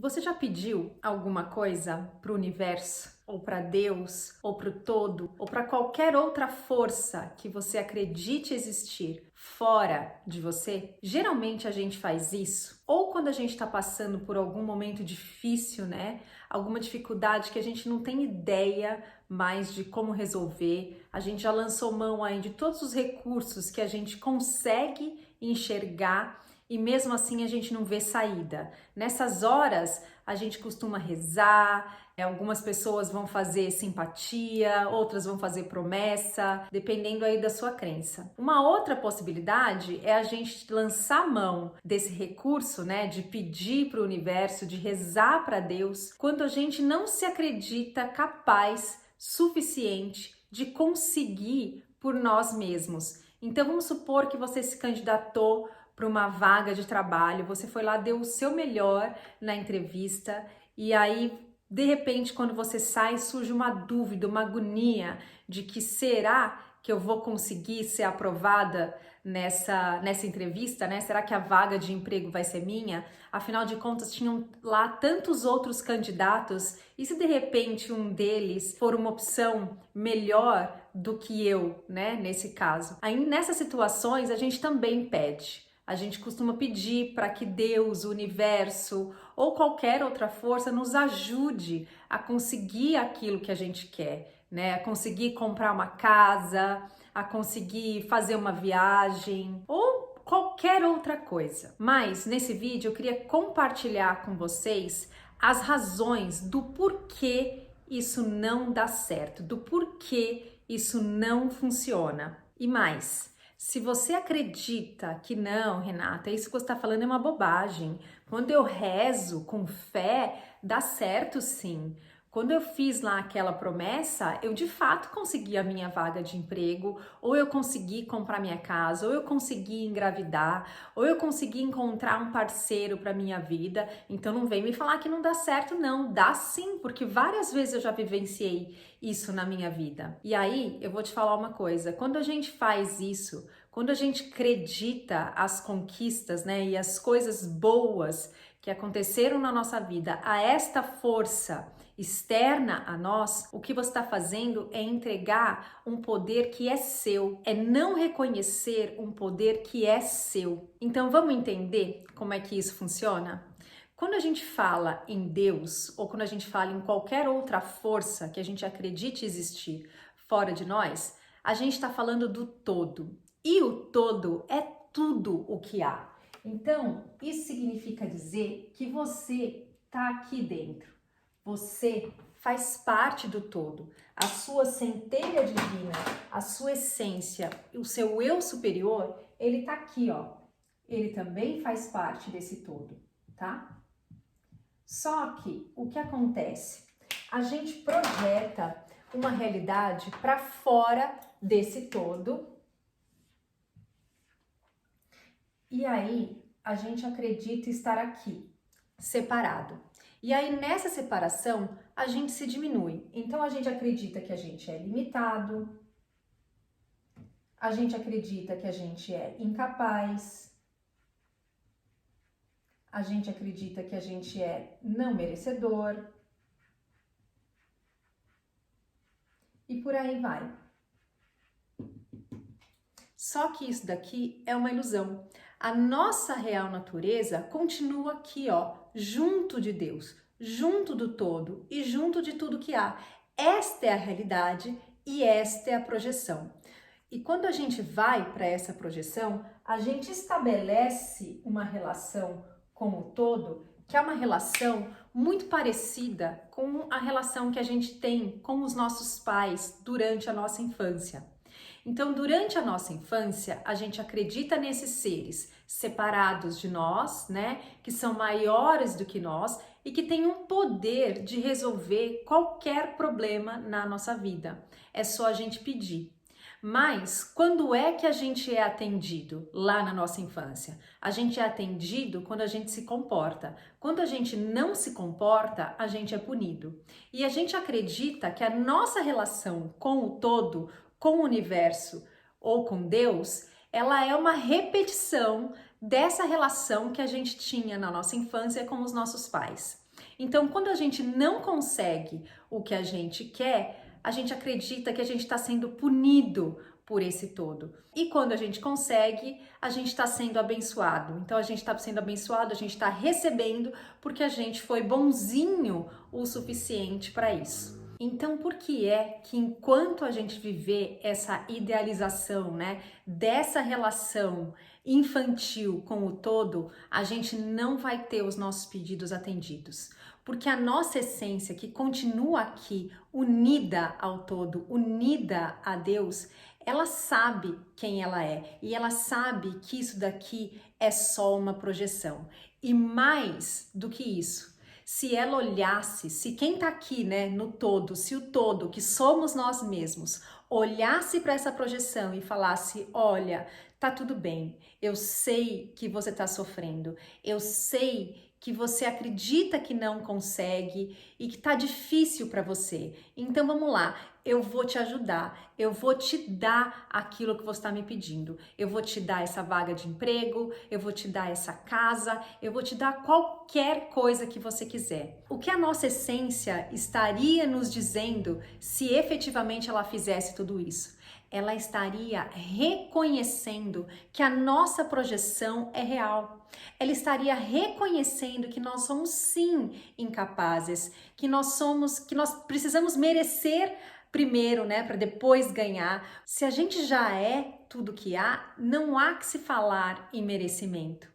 Você já pediu alguma coisa para o universo, ou para Deus, ou para o todo, ou para qualquer outra força que você acredite existir fora de você? Geralmente a gente faz isso, ou quando a gente está passando por algum momento difícil, né? Alguma dificuldade que a gente não tem ideia mais de como resolver. A gente já lançou mão aí de todos os recursos que a gente consegue enxergar e mesmo assim a gente não vê saída. Nessas horas a gente costuma rezar, algumas pessoas vão fazer simpatia, outras vão fazer promessa, dependendo aí da sua crença. Uma outra possibilidade é a gente lançar mão desse recurso, né, de pedir para o universo, de rezar para Deus, quando a gente não se acredita capaz suficiente de conseguir por nós mesmos. Então vamos supor que você se candidatou para uma vaga de trabalho, você foi lá, deu o seu melhor na entrevista e aí, de repente, quando você sai, surge uma dúvida, uma agonia de que será que eu vou conseguir ser aprovada nessa entrevista, né? Será que a vaga de emprego vai ser minha? Afinal de contas, tinham lá tantos outros candidatos e se de repente um deles for uma opção melhor do que eu, né? Nesse caso. Aí nessas situações a gente também pede. A gente costuma pedir para que Deus, o universo ou qualquer outra força nos ajude a conseguir aquilo que a gente quer, né? A conseguir comprar uma casa, a conseguir fazer uma viagem ou qualquer outra coisa. Mas nesse vídeo eu queria compartilhar com vocês as razões do porquê isso não dá certo, do porquê isso não funciona. E mais, se você acredita que não, Renata, isso que você está falando é uma bobagem. Quando eu rezo com fé, dá certo sim. Quando eu fiz lá aquela promessa, eu de fato consegui a minha vaga de emprego, ou eu consegui comprar minha casa, ou eu consegui engravidar, ou eu consegui encontrar um parceiro para minha vida. Então não vem me falar que não dá certo, não. Dá sim, porque várias vezes eu já vivenciei isso na minha vida. E aí, eu vou te falar uma coisa, quando a gente faz isso, quando a gente acredita as conquistas, né, e as coisas boas que aconteceram na nossa vida a esta força externa a nós, o que você está fazendo é entregar um poder que é seu, é não reconhecer um poder que é seu. Então vamos entender como é que isso funciona? Quando a gente fala em Deus ou quando a gente fala em qualquer outra força que a gente acredite existir fora de nós, a gente está falando do todo. E o todo é tudo o que há. Então, isso significa dizer que você está aqui dentro. Você faz parte do todo. A sua centelha divina, a sua essência, o seu eu superior, ele está aqui, ó. Ele também faz parte desse todo, tá? Só que o que acontece? A gente projeta uma realidade para fora desse todo. E aí a gente acredita estar aqui, separado. E aí nessa separação a gente se diminui. Então a gente acredita que a gente é limitado, a gente acredita que a gente é incapaz, a gente acredita que a gente é não merecedor. E por aí vai. Só que isso daqui é uma ilusão. A nossa real natureza continua aqui, ó, junto de Deus, junto do todo e junto de tudo que há. Esta é a realidade e esta é a projeção. E quando a gente vai para essa projeção, a gente estabelece uma relação com o todo, que é uma relação muito parecida com a relação que a gente tem com os nossos pais durante a nossa infância. Então, durante a nossa infância, a gente acredita nesses seres separados de nós, né, que são maiores do que nós e que têm um poder de resolver qualquer problema na nossa vida. É só a gente pedir. Mas quando é que a gente é atendido lá na nossa infância? A gente é atendido quando a gente se comporta. Quando a gente não se comporta, a gente é punido. E a gente acredita que a nossa relação com o todo, com o universo ou com Deus, ela é uma repetição dessa relação que a gente tinha na nossa infância com os nossos pais. Então, quando a gente não consegue o que a gente quer, a gente acredita que a gente está sendo punido por esse todo. E quando a gente consegue, a gente está sendo abençoado. Então, a gente está sendo abençoado, a gente está recebendo porque a gente foi bonzinho o suficiente para isso. Então, por que é que enquanto a gente viver essa idealização, né, dessa relação infantil com o todo, a gente não vai ter os nossos pedidos atendidos? Porque a nossa essência, que continua aqui unida ao todo, unida a Deus, ela sabe quem ela é e ela sabe que isso daqui é só uma projeção. E mais do que isso, se ela olhasse, se quem tá aqui, né, no todo, se o todo, que somos nós mesmos, olhasse para essa projeção e falasse: olha, tá tudo bem, eu sei que você tá sofrendo, eu sei que você acredita que não consegue e que tá difícil para você. Então vamos lá, eu vou te ajudar, eu vou te dar aquilo que você está me pedindo. Eu vou te dar essa vaga de emprego, eu vou te dar essa casa, eu vou te dar qualquer coisa que você quiser. O que a nossa essência estaria nos dizendo se efetivamente ela fizesse tudo isso? Ela estaria reconhecendo que a nossa projeção é real. Ela estaria reconhecendo que nós somos sim incapazes, que nós precisamos merecer primeiro, né, para depois ganhar. Se a gente já é tudo que há, não há que se falar em merecimento.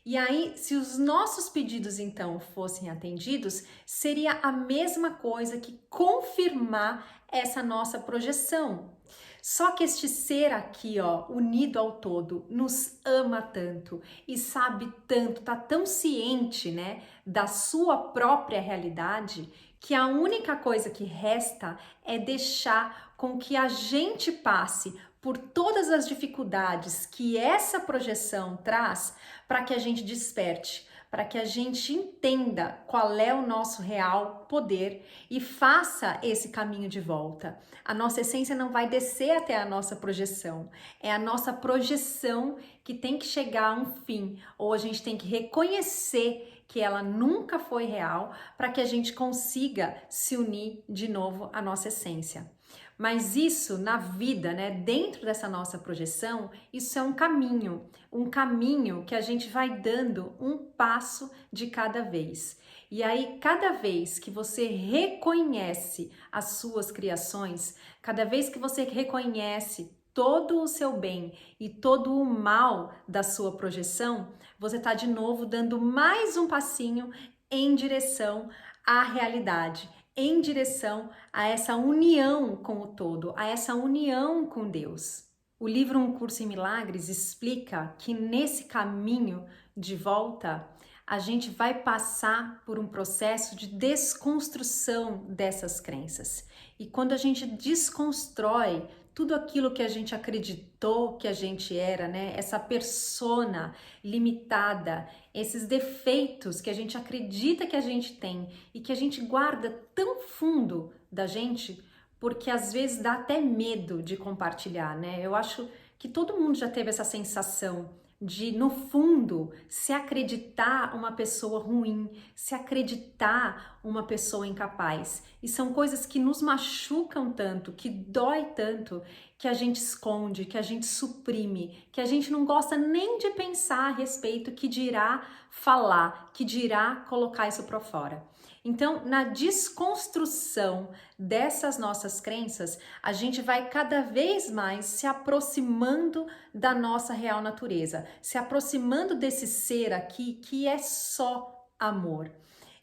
E aí, se os nossos pedidos então fossem atendidos, seria a mesma coisa que confirmar essa nossa projeção. Só que este ser aqui, ó, unido ao todo, nos ama tanto e sabe tanto, tá tão ciente, né, da sua própria realidade, que a única coisa que resta é deixar com que a gente passe por todas as dificuldades que essa projeção traz para que a gente desperte, para que a gente entenda qual é o nosso real poder e faça esse caminho de volta. A nossa essência não vai descer até a nossa projeção, é a nossa projeção que tem que chegar a um fim, ou a gente tem que reconhecer que ela nunca foi real para que a gente consiga se unir de novo à nossa essência. Mas isso na vida, né, dentro dessa nossa projeção, isso é um caminho que a gente vai dando um passo de cada vez. E aí, cada vez que você reconhece as suas criações, cada vez que você reconhece todo o seu bem e todo o mal da sua projeção, você está de novo dando mais um passinho em direção à realidade, em direção a essa união com o todo, a essa união com Deus. O livro Um Curso em Milagres explica que nesse caminho de volta, a gente vai passar por um processo de desconstrução dessas crenças. E quando a gente desconstrói tudo aquilo que a gente acreditou que a gente era, né? Essa persona limitada, esses defeitos que a gente acredita que a gente tem e que a gente guarda tão fundo da gente, porque às vezes dá até medo de compartilhar, né? Eu acho que todo mundo já teve essa sensação de, no fundo, se acreditar uma pessoa ruim, se acreditar uma pessoa incapaz. E são coisas que nos machucam tanto, que dói tanto, que a gente esconde, que a gente suprime, que a gente não gosta nem de pensar a respeito, que dirá falar, que dirá colocar isso para fora. Então, na desconstrução dessas nossas crenças, a gente vai cada vez mais se aproximando da nossa real natureza, se aproximando desse ser aqui que é só amor.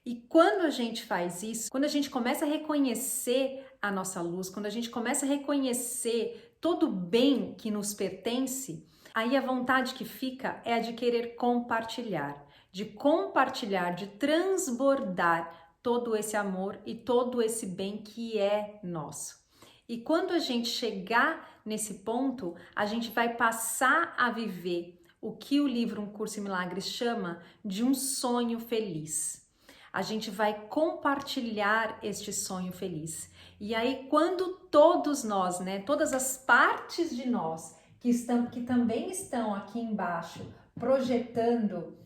E quando a gente faz isso, quando a gente começa a reconhecer a nossa luz, quando a gente começa a reconhecer todo o bem que nos pertence, aí a vontade que fica é a de querer compartilhar, de transbordar todo esse amor e todo esse bem que é nosso. E quando a gente chegar nesse ponto, a gente vai passar a viver o que o livro Um Curso em Milagres chama de um sonho feliz. A gente vai compartilhar este sonho feliz. E aí, quando todos nós, né, todas as partes de nós que também estão aqui embaixo, projetando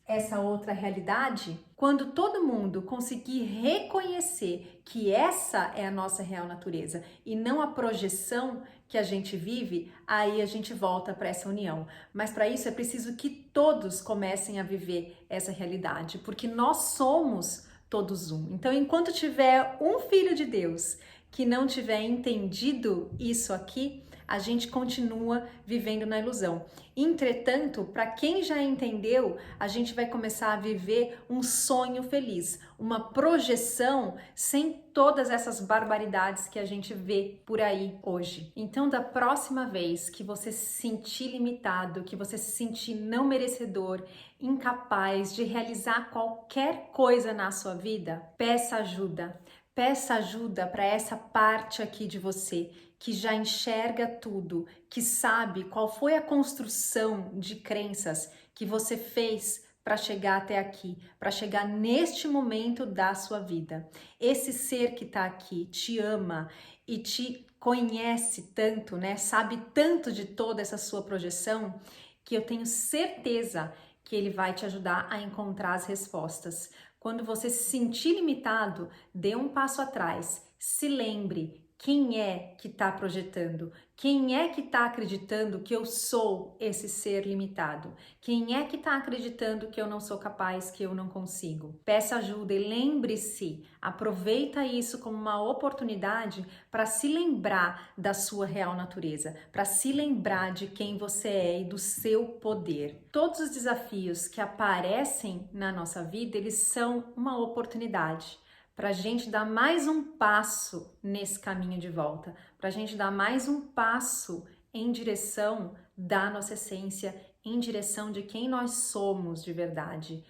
essa outra realidade, quando todo mundo conseguir reconhecer que essa é a nossa real natureza e não a projeção que a gente vive, aí a gente volta para essa união. Mas para isso é preciso que todos comecem a viver essa realidade, porque nós somos todos um. Então, enquanto tiver um filho de Deus que não tiver entendido isso aqui, a gente continua vivendo na ilusão. Entretanto, para quem já entendeu, a gente vai começar a viver um sonho feliz, uma projeção sem todas essas barbaridades que a gente vê por aí hoje. Então, da próxima vez que você se sentir limitado, que você se sentir não merecedor, incapaz de realizar qualquer coisa na sua vida, peça ajuda. Peça ajuda para essa parte aqui de você que já enxerga tudo, que sabe qual foi a construção de crenças que você fez para chegar até aqui, para chegar neste momento da sua vida. Esse ser que está aqui te ama e te conhece tanto, né? Sabe tanto de toda essa sua projeção que eu tenho certeza que ele vai te ajudar a encontrar as respostas. Quando você se sentir limitado, dê um passo atrás, se lembre quem é que está projetando, quem é que está acreditando que eu sou esse ser limitado, quem é que está acreditando que eu não sou capaz, que eu não consigo. Peça ajuda e lembre-se, aproveita isso como uma oportunidade para se lembrar da sua real natureza, para se lembrar de quem você é e do seu poder. Todos os desafios que aparecem na nossa vida, eles são uma oportunidade para a gente dar mais um passo nesse caminho de volta, para a gente dar mais um passo em direção da nossa essência, em direção de quem nós somos de verdade.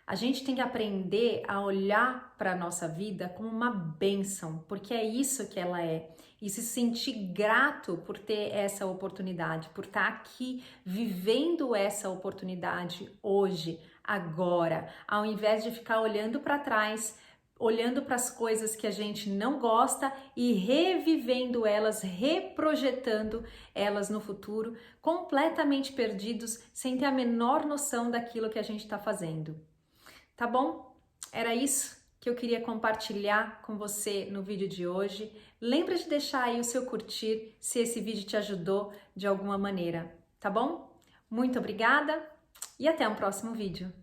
A gente tem que aprender a olhar para a nossa vida como uma bênção, porque é isso que ela é. E se sentir grato por ter essa oportunidade, por estar aqui vivendo essa oportunidade hoje, agora, ao invés de ficar olhando para trás, olhando para as coisas que a gente não gosta e revivendo elas, reprojetando elas no futuro, completamente perdidos, sem ter a menor noção daquilo que a gente está fazendo. Tá bom? Era isso que eu queria compartilhar com você no vídeo de hoje. Lembra de deixar aí o seu curtir se esse vídeo te ajudou de alguma maneira, tá bom? Muito obrigada e até um próximo vídeo.